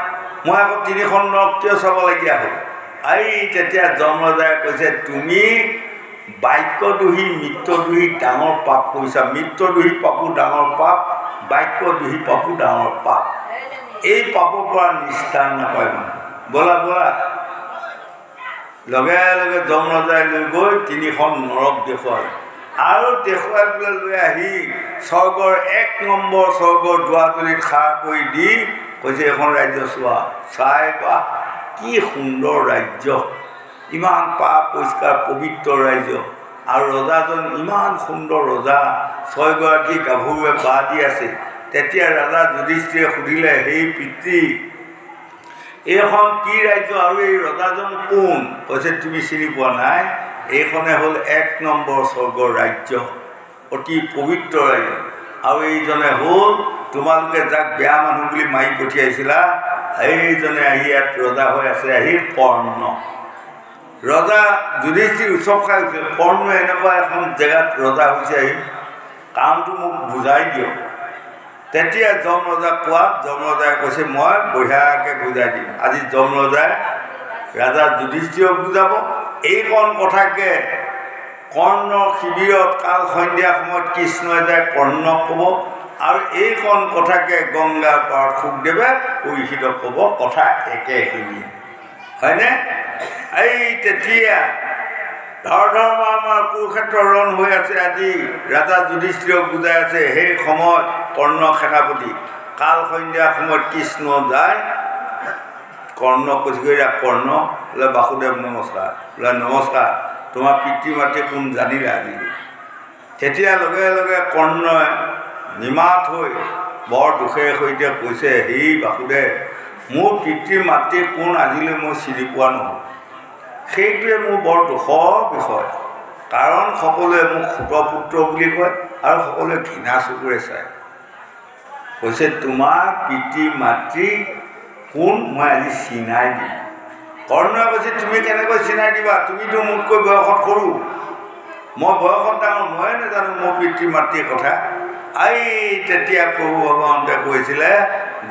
মই আকৌ 3খন নৰক কিয় চাবলগীয়া হ'ল? তেতিয়া যম ৰজাই কৈছে, তুমি বাক্যদ্ৰোহী মৃত্যদ্ৰোহী ডাঙৰ পাপ কৰিছা। মৃত্যদ্ৰোহী পাপো ডাঙৰ পাপ, বাক্যদ্ৰোহী পাপো ডাঙৰ পাপ। এই পাপৰ পৰা নিস্তাৰ নাপায় মানুহ। ব'লা ব'লা। লগে লগে যম ৰজাই লৈ গৈ 3খন নৰক দেখুৱালে আৰু দেখুৱাই পেলাই লৈ আহি স্বৰ্গৰ 1 নম্বৰ স্বৰ্গৰ দুৱাৰদলিত খাৰ কৰি দি কৈছে, এখন ৰাজ্য চোৱা। চাই বাহ কি সুন্দৰ ৰাজ্য, ইমান পাপ পৰিষ্কাৰ পবিত্ৰ ৰাজ্য, আৰু ৰজাজন ইমান সুন্দৰ ৰজা, 6গৰাকী গাভৰুৱে বাহ দি আছে। তেতিয়া ৰাজা যুধিষ্ঠিৰে সুধিলে, সেই পিতৃ, এইখন কি ৰাজ্য আৰু এই ৰজাজন কোন? কৈছে, তুমি চিনি পোৱা নাই, এইখনে হ'ল 1 নম্বৰ স্বৰ্গৰ ৰাজ্য, অতি পবিত্ৰ ৰাজ্য, আৰু এইজনে হ'ল তোমালোকে যাক বেয়া মানুহ বুলি মাৰি পঠিয়াইছিলা, সেইজনে আহি ইয়াত ৰজা হৈ আছে, আহি কৰ্ণ। ৰজা যুধিষ্ঠিৰ উৎসৱ খাই উঠিল, কৰ্ণ এনেকুৱা এখন জেগাত ৰজা হৈছে আহি, কাৰণটো মোক বুজাই দিয়ক। তেতিয়া যম ৰজাক কোৱাত যম ৰজাই কৈছে, মই বঢ়িয়াকৈ বুজাই দিম। আজি যম ৰজাই ৰাজা যুধিষ্ঠিৰক বুজাব। এইখন কথাকে কৰ্ণৰ শিবিৰত কাল সন্ধিয়া সময়ত কৃষ্ণই যায় কৰ্ণক ক'ব, আৰু এইখন কথাকে গংগাৰ পাৰত শুকদেৱে পৰীক্ষিতক ক'ব। কথা একেখিনিয়ে, হয়নে? তেতিয়া ধৰ্মাৰ কুৰুক্ষেত্ৰ ৰণ হৈ আছে। আজি ৰাজা যুধিষ্ঠিৰক বুজাই আছে, সেই সময়ত কৰ্ণ সেনাপতি, কাল সন্ধিয়া সময়ত কৃষ্ণ যায় কৰ্ণক কৈছে, কৰ্ণ বোলে বাসুদেৱ নমস্কাৰ। বোলে নমস্কাৰ, তোমাৰ পিতৃ মাতৃ কোন জানিলা আজিলৈ? তেতিয়া লগে লগে কৰ্ণই নিমাত হৈ বৰ দুখেৰে সৈতে কৈছে, সেই বাসুদেৱ, মোৰ পিতৃ মাতৃ কোন আজিলৈ মই চিনি পোৱা নহ'ল। সেইটোৱে মোৰ বৰ দুখৰ বিষয়, কাৰণ সকলোৱে মোক সুতপুত্ৰ বুলি কয় আৰু সকলোৱে ঘৃণা চকুৰে চায়। কৈছে, তোমাৰ পিতৃ মাতৃ কোন মই আজি চিনাই দিম। কৰ্ণই কৈছে, তুমি কেনেকৈ চিনাই দিবা? তুমিতো মোতকৈ বয়সত সৰু, মই বয়সত ডাঙৰ, ময়ে নাজানো মোৰ পিতৃ মাতৃৰ কথা। তেতিয়া প্ৰভু ভগৱন্তে কৈছিলে,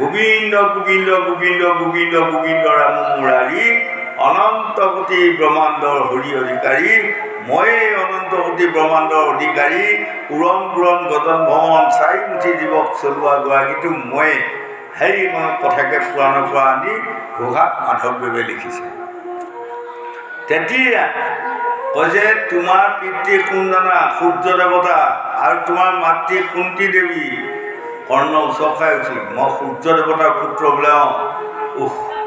গোবিন্দ গোবিন্দ গোবিন্দ গোবিন্দ গোবিন্দ ৰাম মুৰাৰী, অনন্ত কোটি ব্ৰহ্মাণ্ডৰ হৰি অধিকাৰী, ময়েই অনন্ত কোটি ব্ৰহ্মাণ্ডৰ অধিকাৰী, পুৰণ পুৰণ গজন ভ্ৰমণ 4 মুঠি জীৱক চলোৱা গৰাকীটো ময়ে। সেই কথাকে পুৰাণৰ পৰা আনি ঘোষাত মাধৱদেৱে লিখিছে। তেতিয়া কৈছে, তোমাৰ পিতৃ কোন জানা? সূৰ্য দেৱতা। আৰু তোমাৰ মাতৃ কুন্তী দেৱী। কৰ্ণ উৎসৱ খাই উঠিল, মই সূৰ্য দেৱতাৰ পুত্ৰ বোলে।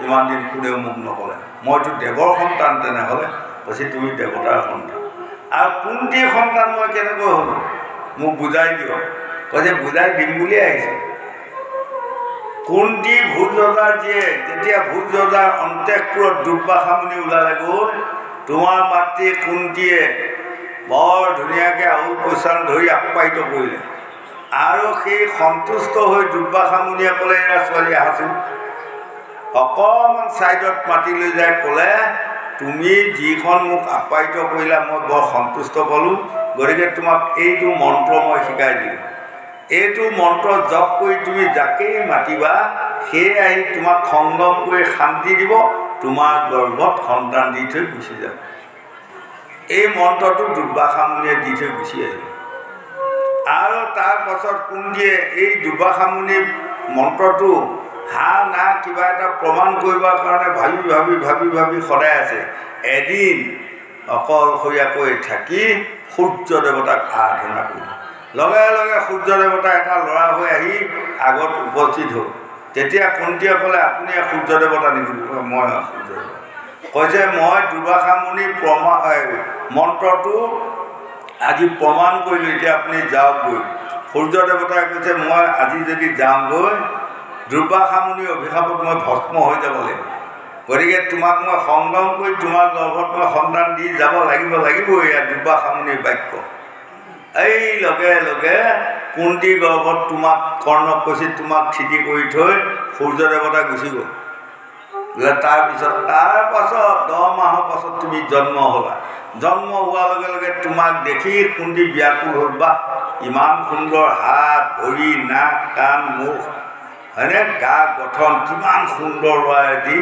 ইমান দিন কোনেও মোক নক'লে, মইতো দেৱৰ সন্তান। তেনেহ'লে কৈছে, তুমি দেৱতাৰ সন্তান। আৰু কুন্তীৰ সন্তান মই কেনেকৈ হ'লো? মোক বুজাই দিয়ক। কৈছে, বুজাই দিম বুলিয়ে আহিছে। কুন্তী ভোজ ৰজাৰ জীয়েক। যেতিয়া ভোজ ৰজাৰ অন্তঃপুৰত দুৰ্বাসা মুনি ওলালে গৈ, তোমাৰ মাতৃ কুন্তীয়ে বৰ ধুনীয়াকৈ আউল পৈচান ধৰি আপ্যায়িত কৰিলে, আৰু সেই সন্তুষ্ট হৈ দুৰ্বাসা মুনিয়ে ক'লে, এৰা ছোৱালী আহাচোন। অকণমান ছাইডত মাতি লৈ যায়, ক'লে, তুমি যিখন মোক আপ্যায়িত কৰিলা মই বৰ সন্তুষ্ট পালোঁ, গতিকে তোমাক এইটো মন্ত্ৰ মই শিকাই দিলোঁ। এইটো মন্ত্ৰ জপ কৰি তুমি যাকেই মাতিবা, সেয়ে আহি তোমাক সংগম কৰি শান্তি দিব, তোমাৰ গৰ্ভত সন্তান দি থৈ গুচি যাব। এই মন্ত্ৰটো দুৰ্বাসা মুনিয়ে দি থৈ গুচি আহিল। আৰু তাৰ পাছত কুন্তীয়ে এই দুৰ্বাসা মুনিৰ মন্ত্ৰটো হা না কিবা এটা প্ৰমাণ কৰিবৰ কাৰণে ভাবি ভাবি ভাবি ভাবি সদায় আছে। এদিন অকলশৰীয়াকৈ থাকি সূৰ্য দেৱতাক আৰাধনা কৰিলোঁ। লগে লগে সূৰ্য দেৱতা এটা ল'ৰা হৈ আহি আগত উপস্থিত হ'ল। তেতিয়া কুন্তীয়ে ক'লে, আপুনি সূৰ্য দেৱতা নেকি? মই সূৰ্য দেৱতা। কৈছে, মই দুৰ্বাসা মুনিৰ মন্ত্ৰটো আজি প্ৰমাণ কৰিলোঁ, এতিয়া আপুনি যাওকগৈ। সূৰ্য দেৱতাই কৈছে, মই আজি যদি যাওঁগৈ দুৰ্বাসা মুনিৰ অভিশাপত মই ভস্ম হৈ যাব লাগিব, গতিকে তোমাক মই সংগ্ৰাম কৰি তোমাৰ গৰ্ভত মই সন্তান দি যাব লাগিব। এয়া দুৰ্বাসা মুনিৰ বাক্য। এই লগে লগে কুন্তীৰ গৰ্ভত তোমাক কৰ্ণক কৈছে, তোমাক থিতি কৰি থৈ সূৰ্য দেৱতা গুচি গ'ল। তাৰ পাছত 10 মাহৰ পাছত তুমি জন্ম হ'লা। জন্ম হোৱাৰ লগে লগে তোমাক দেখি কুন্তি ব্যাকুল হ'ল। বা ইমান সুন্দৰ হাত ভৰি নাক কাণ মুখ, হয়নে, গা গঠন কিমান সুন্দৰ ল'ৰা এটি,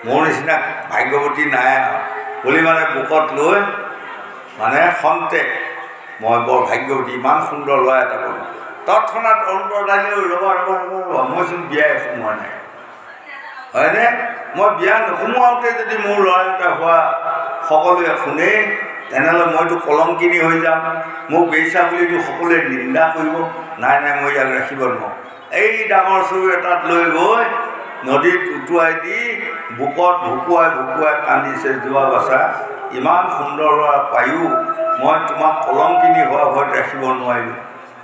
মোৰ নিচিনা ভাগ্যৱতী নাই বুলি মানে বুকত লৈ মানে খন্তেক মই বৰ ভাগ্যৱতী, ইমান সুন্দৰ ল'ৰা এটা পালোঁ। তৎক্ষণাত অন্তৰ দাইলেও ৰ'বা, মইচোন বিয়াই সোমোৱা নাই, হয়নে? মই বিয়া নোসোমোৱাওঁতে যদি মোৰ ল'ৰা এটা হোৱা সকলোৱে শুনে, তেনেহ'লে মইতো কলংকিনী হৈ যাম, মোক বেইছা বুলিতো সকলোৱে নিন্দা কৰিব। নাই, মই ইয়াক ৰাখিব নোৱাৰোঁ। এই ডাঙৰ চৰু এটাত লৈ গৈ নদীত উটুৱাই দি বুকত ভুকুৱাই কান্দিছে, যোৱা বাচা, ইমান সুন্দৰ ল'ৰা পায়ো মই তোমাক কলংকিনী হোৱা ভয়ত ৰাখিব নোৱাৰিলোঁ।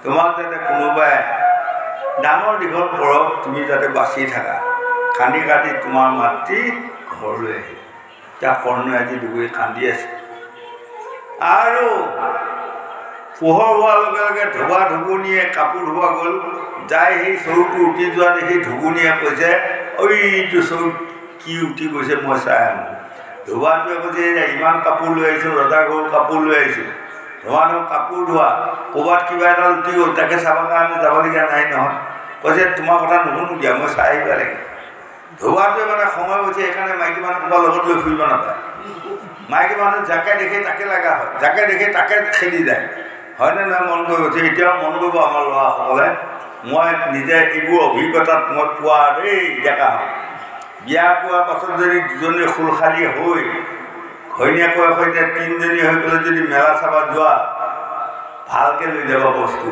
তোমাক যাতে কোনোবাই ডাঙৰ দীঘল কৰক, তুমি যাতে বাচি থাকা। কান্দি কান্দি তোমাৰ মাতৃ ঘৰলৈ আহিল। এতিয়া কৰ্ণই আজি দুগুৰি কান্দি আছে। আৰু পোহৰ হোৱাৰ লগে লগে ধোবা ধুবুনীয়ে কাপোৰ ধোৱা গ'ল, যাই সেই চৰুটো উঠি যোৱা দেখি ধুবুনীয়ে কৈছে, ঐটো চৰু কি উঠি গৈছে মই চাই আনো। ধোবাটোৱে কৈছে, ইমান কাপোৰ লৈ আহিছোঁ, ৰজা গৰু কাপোৰ লৈ আহিছোঁ, ধোৱা কাপোৰ ধোৱা, ক'ৰবাত কিবা এটা উঠি গ'ল, তাকে চাবৰ কাৰণে যাবলগীয়া নাই নহয়। কৈছে, তোমাৰ কথা নুশুনো দিয়া, মই চাই আহিব লাগে। ধোবাটোৱে মানে সময় হৈছে, সেইকাৰণে মাইকী মানুহ ক'ৰবাৰ লগত লৈ ফুৰিব নাপায়। মাইকী মানুহ যাকে দেখে তাকে লগা হয়, যাকে দেখে তাকে খেলি যায়, হয়নে নহয়? মন কৰিব, এতিয়াও মন কৰিব আমাৰ ল'ৰাসকলে। মই নিজে এইবোৰ অভিজ্ঞতাত মই পোৱা দেই ডেকা হওঁ। বিয়া পোৱাৰ পাছত যদি দুজনী খুলখালী হৈ ঘৈণীয়েকৰ সৈতে 3জনী হৈ পেলাই যদি মেলা চাব যোৱা, ভালকৈ লৈ যাব বস্তু,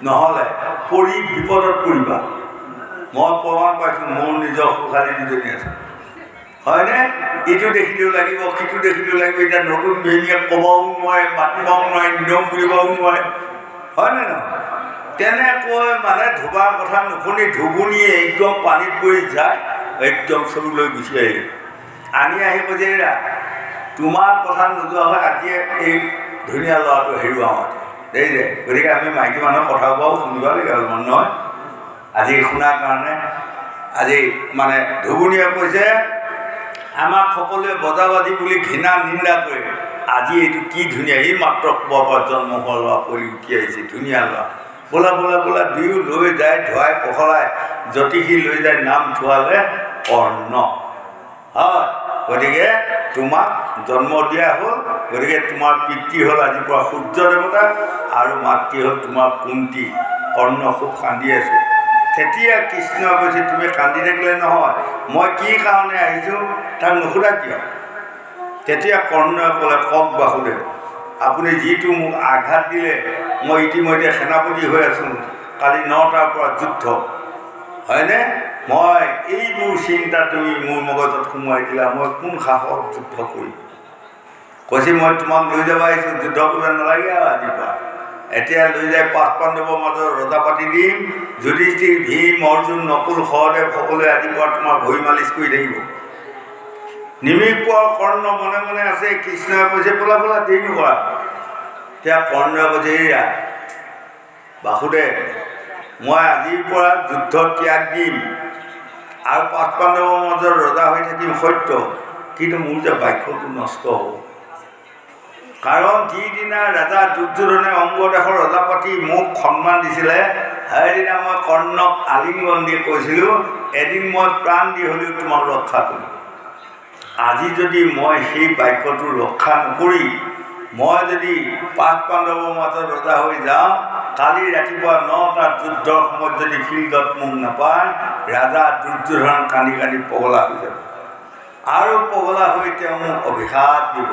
নহ'লে পৰি বিপদত পৰিবা। মই প্ৰমাণ পাইছোঁ, মোৰ নিজৰ খুলখালী 2জনী আছে, হয়নে? ইটো দেখিলেও লাগিব, সিটো দেখিলেও লাগিব। এতিয়া নতুন ভেনীয়ে ক'বও নোৱাৰে, মাতিবও নোৱাৰে, নিয়ম বুলিবও নোৱাৰে, হয়নে নহয়? তেনেকৈ মানে ধোবাৰ কথা নুশুনি ধুবুনীয়ে একদম পানীত পৰি যায়, একদম চৰুলৈ গুচি আহিলে। আনি আহি কৈছে, তোমাৰ কথা নোযোৱা হয় আজিয়ে এই ধুনীয়া ল'ৰাটো হেৰুৱাওঁ দেই যে। গতিকে আমি মাইকী মানুহৰ কথাবোৰো শুনিব লাগে অলপমান, নহয়? আজি শুনাৰ কাৰণে আজি মানে ধুবুনীয়ে কৈছে, আমাক সকলোৱে বজাবাদী বুলি ঘৃণা নিন্দা কৰে, আজি এইটো কি ধুনীয়া, এই মাত্ৰ ক'ৰবাৰ জন্ম হোৱা ল'ৰা পৰি উঠি আহিছে, ধুনীয়া ল'ৰা, বোলা দুয়ো লৈ যায়, ধুৱাই পখলাই জ্যোতিষী লৈ যায়, নাম থোৱালে কৰ্ণ। হয়, গতিকে তোমাক জন্ম দিয়া হ'ল, গতিকে তোমাৰ পিতৃ হ'ল আজিৰ পৰা সূৰ্য দেৱতা আৰু মাতৃ হ'ল তোমাৰ কুন্তি। কৰ্ণ খুব কান্দি আছোঁ। তেতিয়া কৃষ্ণই কৈছে, তুমি কান্দি থাকিলে নহয়, মই কি কাৰণে আহিছোঁ তাক নুসুধা কিয়? তেতিয়া কৰ্ণই ক'লে, কওক বাসুদেৱ, আপুনি যিটো মোক আঘাত দিলে, মই ইতিমধ্যে সেনাপতি হৈ আছোঁ, কালি 9টাৰ পৰা যুদ্ধ, হয়নে? মই এইবোৰ চিন্তা তুমি মোৰ মগজত সোমোৱাই দিলা, মই কোন সাহসত যুদ্ধ কৰিম? কৈছে, মই তোমাক লৈ যাব আহিছোঁ, যুদ্ধ কৰিব নালাগে আৰু আজিৰ পৰা। এতিয়া লৈ যাই 5 পাণ্ডৱৰ মাজত ৰজা পাতি দিম, যুধিষ্ঠিৰ, ভীম, অৰ্জুন, নকুল, সহদেৱ সকলোৱে আজিৰ পৰা তোমাৰ ভৰি মালিচ কৰি থাকিব। নিমিষৰ কৰ্ণ মনে মনে আছে। কৃষ্ণই কৈছে, বোলা দেৰি নকৰা। এতিয়া কৰ্ণই কৈছে, এয়া বাসুদেৱ, মই আজিৰ পৰা যুদ্ধ ত্যাগ দিম আৰু 5 পাণ্ডৱৰ মাজত ৰজা হৈ থাকিম সত্য, কিন্তু মোৰ যে বাক্যটো নষ্ট হ'ব। কাৰণ যিদিনা ৰাজা দুৰ্যোধনে অংগদেশৰ ৰজা পাতি মোক সন্মান দিছিলে, সেইদিনা মই কৰ্ণক আলিংগন দি কৈছিলোঁ, এদিন মই প্ৰাণ দি হ'লেও তোমাক ৰক্ষা কৰিম। আজি যদি মই সেই বাক্যটো ৰক্ষা নকৰি মই যদি 5 পাণ্ডৱৰ মাজত ৰজা হৈ যাওঁ, কালি ৰাতিপুৱা 9টাত যুদ্ধৰ সময়ত যদি ফিল্ডত মোক নাপায়, ৰাজা দুৰ্যোধন কান্দি কান্দি পগলা হৈ যাব আৰু পগলা হৈ তেওঁ মোক অভিশাপ দিব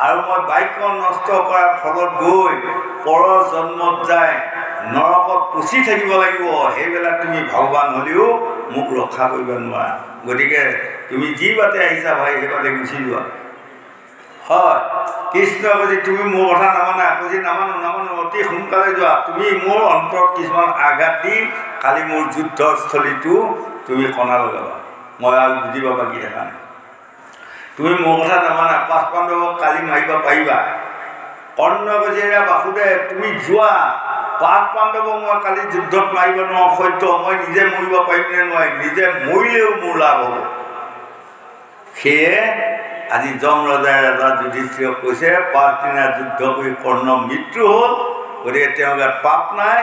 আৰু মই বাক্য নষ্ট কৰাৰ ফলত গৈ পৰ জন্মত যায় নৰকত পুচি থাকিব লাগিব, সেইবিলাক তুমি ভগৱান হ'লেও মোক ৰক্ষা কৰিব নোৱাৰা। গতিকে তুমি যি বাটে আহিছা ভাই সেই বাটে গুচি যোৱা। হয়, কৃষ্ণ কৈছে তুমি মোৰ কথা নামানা, কৈছে নামানো অতি সোনকালে যোৱা। তুমি মোৰ অন্তৰত কিছুমান আঘাত দি কালি মোৰ যুদ্ধস্থলীটো তুমি কণা লগাবা, মই আৰু বুজিব বাকী দেখা নাই। তুমি মোৰ কথা নামানা, 5 পাণ্ডৱক কালি মাৰিব পাৰিবা। কৰ্ণ কৈছে বাসুদেৱ তুমি যোৱা, 5 পাণ্ডৱক মই কালি যুদ্ধত মাৰিব নোৱাৰোঁ সত্য, মই নিজে মৰিব পাৰিম নে নোৱাৰিম, নিজে মৰিলেও মোৰ লাভ হ'ব। সেয়ে আজি যম ৰজাই ৰাজা যুধিষ্ঠিৰক কৈছে 5 দিনীয়া যুদ্ধ কৰি কৰ্ণ মৃত্যু হ'ল, গতিকে তেওঁৰ গাত পাপ নাই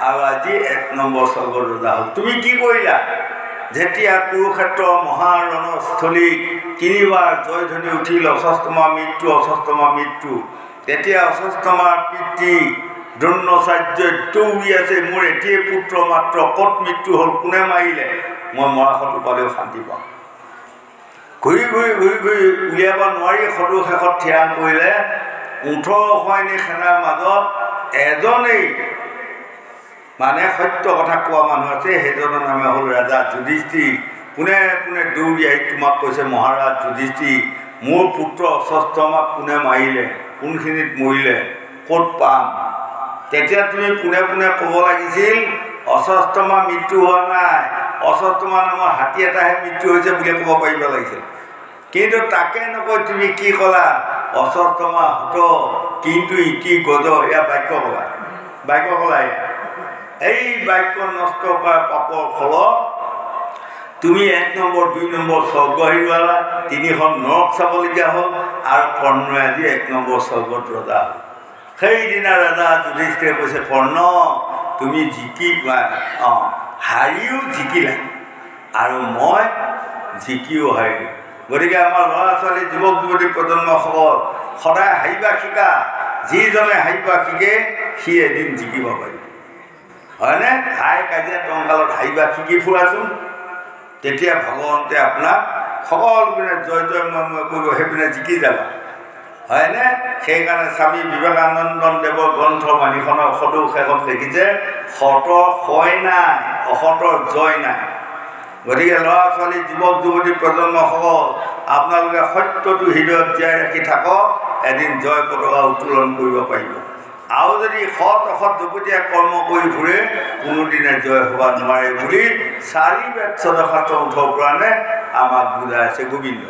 আৰু আজি 1 নম্বৰ স্বৰ্গৰ ৰজা হ'ল। তুমি কি কৰিলা? যেতিয়া কুৰুক্ষেত্ৰৰ মহাৰণস্থলীত 3বাৰ জয়ধ্বনি উঠিল অশ্বত্থামা মৃত্যু, তেতিয়া অশ্বত্থামাৰ পিতৃ দ্ৰোণাচাৰ্যই দৌৰি আছে, মোৰ এটিয়ে পুত্ৰ মাত্ৰ, ক'ত মৃত্যু হ'ল, কোনে মাৰিলে, মই মৰাশতো পালেও শান্তি পাওঁ। ঘূৰি উলিয়াব নোৱাৰি সদু শেষত থিৰাং কৰিলে 18 সৈনিক সেনাৰ মাজত এজনেই মানে সত্য কথা কোৱা মানুহ আছে, সেইজনৰ নামে হ'ল ৰাজা যুধিষ্ঠিৰ। পোনে পোনে দৌৰি আহি তোমাক কৈছে মহাৰাজ যুধিষ্ঠিৰ, মোৰ পুত্ৰ অশ্বত্থামাক কোনে মাৰিলে, কোনখিনিত মৰিলে, ক'ত পাম? তেতিয়া তুমি পোনে পোনে ক'ব লাগিছিল অশ্বত্থামা মৃত্যু হোৱা নাই, অশ্বত্থামা নামৰ হাতী এটাহে মৃত্যু হৈছে বুলি ক'ব পাৰিব লাগিছিল। কিন্তু তাকে নকৈ তুমি কি ক'লা, অশ্বত্থামা হত কিন্তু ইতি গজ, এয়া বাক্য ক'লা। এই বাক্য নষ্ট কৰা পাপৰ ফলত তুমি 1 নম্বৰ 2 নম্বৰ স্বৰ্গ হেৰুৱালা, 3খন নৰক চাবলগীয়া হ'ল আৰু কৰ্ণই আজি 1 নম্বৰ স্বৰ্গত ৰজা হ'ল। সেইদিনা ৰাজা যুধিষ্ঠিৰে কৈছে কৰ্ণ তুমি হাৰিও জিকিলা আৰু মই জিকিও হাৰিলোঁ। গতিকে আমাৰ ল'ৰা ছোৱালী যুৱক যুৱতী প্ৰজন্মসকল সদায় হাৰিবা শিকা, যিজনে হাৰিবা শিকে সি এদিন জিকিব পাৰিব, হয়নে? হাই কাজিয়া টংকালত হাৰিবা শিকি ফুৰাচোন, তেতিয়া ভগৱন্তে আপোনাক সকলো পিনে জয় মই কৰিব, সেইপিনে জিকি যাবা, হয়নে? সেইকাৰণে স্বামী বিবেকানন্দ দেৱৰ গ্ৰন্থ বাণীখনৰ সদু শেষত লিখিছে সতৰ ক্ষয় নাই, অসতৰ জয় নাই। গতিকে ল'ৰা ছোৱালী যুৱক যুৱতী প্ৰজন্মসকল আপোনালোকে সত্যটো হৃদয়ত জীয়াই ৰাখি থাকক, এদিন জয় পতাকা উত্তোলন কৰিব পাৰিব। আৰু যদি সৎ অসৎ দুপতীয়া কৰ্ম কৰি ফুৰে কোনোদিনে জয় হ'ব নোৱাৰে বুলি 4 বেদ 14 পুৰাণে আমাক বুজাই আছে গোবিন্দ।